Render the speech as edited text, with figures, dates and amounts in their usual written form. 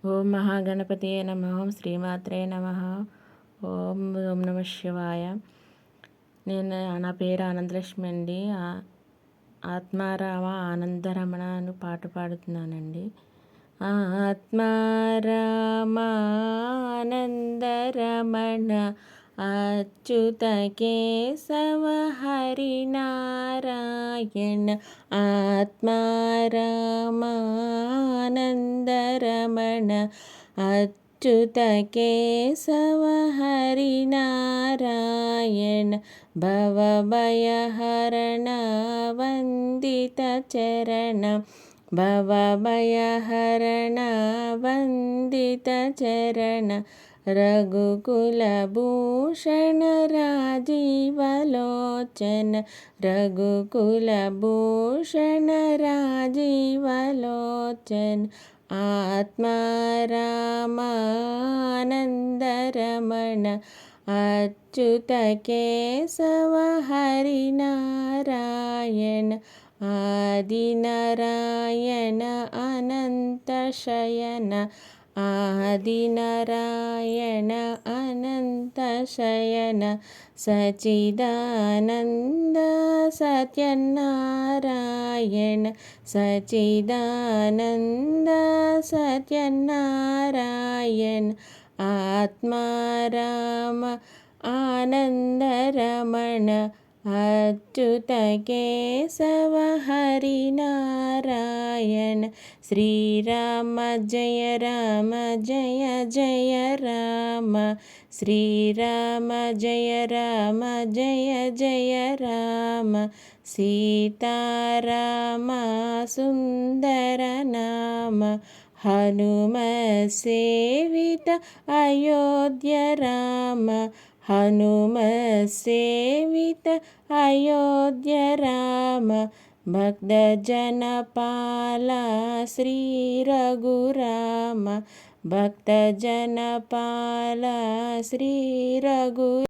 ఓం మహాగణపతియే నమః. ఓం శ్రీమాత్రే నమః. ఓం ఓం నమ శివాయ. నా పేరు ఆనందలక్ష్మి అండి. ఆత్మారామ ఆనందరమణ అని పాట పాడుతున్నానండి. ఆత్మారామ ఆనందరమణ అచ్యుత కేశవ హరినారాయణ. ఆత్మారామ ఆనందరమణ అచ్యుత కేశవ హరినారాయణ. భవభయహరణ వందిత చరణ. భవభయహరణ వందిత చరణ. రఘుకులభూషణ రాజీవలోచన. రఘుకులభూషణ రాజీవలోచన. ఆత్మారామ ఆనందరమణ అచ్యుత కేశవ హరినారాయణ. ఆదినారాయణ అనంత శయన. ఆదినారాయణ అనంత శయన. సచిదానంద సత్యనారాయణ. సచిదానంద సత్యనారాయణ. ఆత్మారామ ఆనందరమణ అచ్యుత కేశవ హరినారాయణ. శ్రీరామ జయ రామ జయ జయ రామ. శ్రీరామ జయ రామ జయ జయ రామ. సీతారామ సుందర నామ. హనుమ సేవిత అయోధ్య రామ. హనుమ సేవిత అయోధ్య రామ. భక్తజన పాల శ్రీ రఘురామ. భక్తజన పాల శ్రీ రఘు